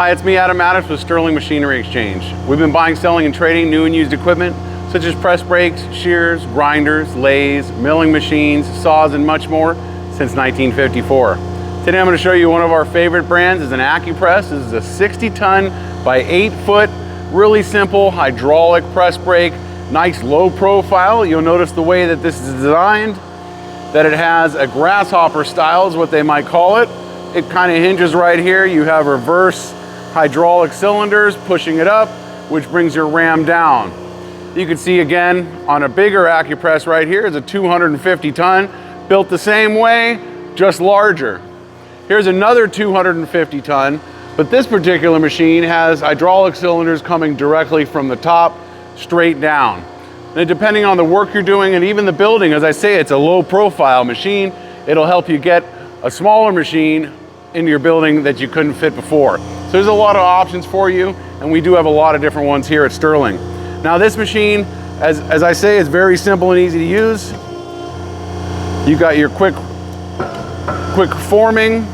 Hi, it's me, Adam Maddox with Sterling Machinery Exchange. We've been buying, selling, and trading new and used equipment such as press brakes, shears, grinders, lathes, milling machines, saws, and much more since 1954. Today I'm going to show you one of our favorite brands. Is an Accurpress. This is a 60-ton by 8-foot, really simple hydraulic press brake. Nice low profile. You'll notice the way that this is designed, that it has a grasshopper style is what they might call it. It kind of hinges right here. You have reverse hydraulic cylinders pushing it up, which brings your ram down. You can see again on a bigger Accurpress right here is a 250 ton, built the same way, just larger. Here's another 250 ton, but this particular machine has hydraulic cylinders coming directly from the top straight down. And depending on the work you're doing and even the building, as I say, it's a low profile machine. It'll help you get a smaller machine into your building that you couldn't fit before. So there's a lot of options for you, and we do have a lot of different ones here at Sterling. Now this machine, as I say, is very simple and easy to use. You got your quick forming,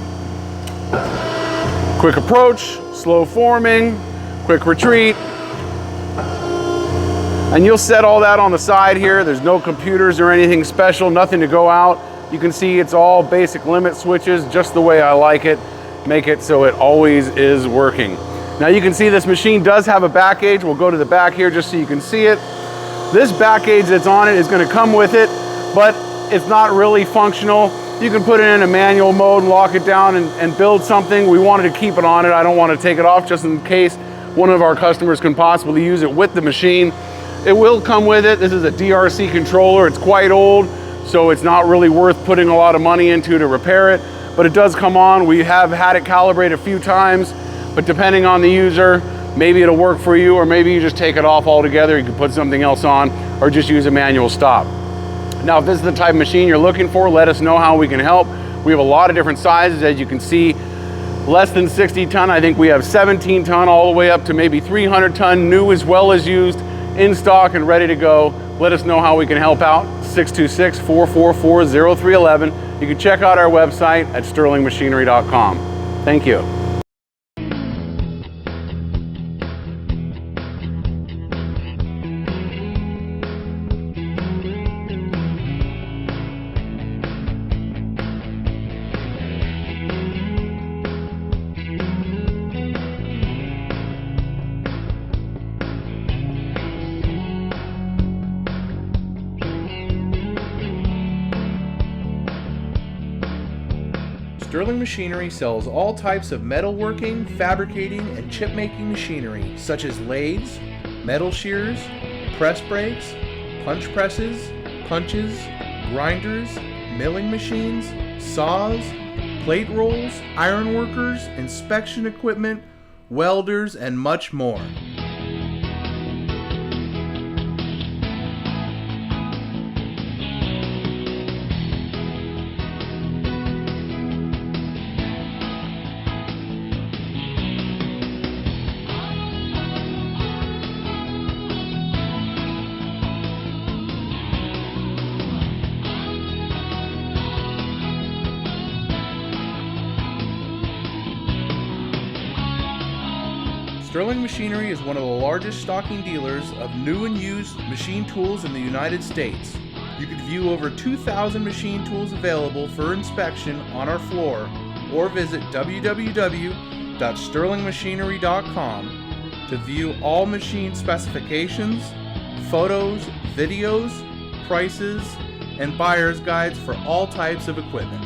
quick approach, slow forming, quick retreat. And you'll set all that on the side here. There's no computers or anything special, nothing to go out. You can see it's all basic limit switches, just the way I like it. Make it so it always is working. Now you can see this machine does have a back gauge. We'll go to the back here just so you can see it. This back gauge that's on it is going to come with it, but it's not really functional. You can put it in a manual mode, lock it down and build something. We wanted to keep it on it. I don't want to take it off just in case one of our customers can possibly use it with the machine. It will come with it. This is a DRC controller. It's quite old, so it's not really worth putting a lot of money into to repair it, but it does come on. We have had it calibrated a few times, but depending on the user, maybe it'll work for you, or maybe you just take it off altogether. You can put something else on, or just use a manual stop. Now, if this is the type of machine you're looking for, let us know how we can help. We have a lot of different sizes, as you can see. Less than 60 ton, I think we have 17 ton, all the way up to maybe 300 ton, new as well as used, in stock and ready to go. Let us know how we can help out. 626-444-0311. You can check out our website at sterlingmachinery.com. Thank you. Sterling Machinery sells all types of metalworking, fabricating, and chip-making machinery, such as lathes, metal shears, press brakes, punch presses, punches, grinders, milling machines, saws, plate rolls, iron workers, inspection equipment, welders, and much more. Sterling Machinery is one of the largest stocking dealers of new and used machine tools in the United States. You can view over 2,000 machine tools available for inspection on our floor, or visit www.sterlingmachinery.com to view all machine specifications, photos, videos, prices, and buyer's guides for all types of equipment.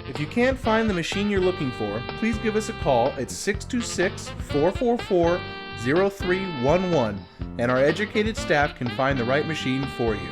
If you can't find the machine you're looking for, please give us a call at 626-444-0311 and our educated staff can find the right machine for you.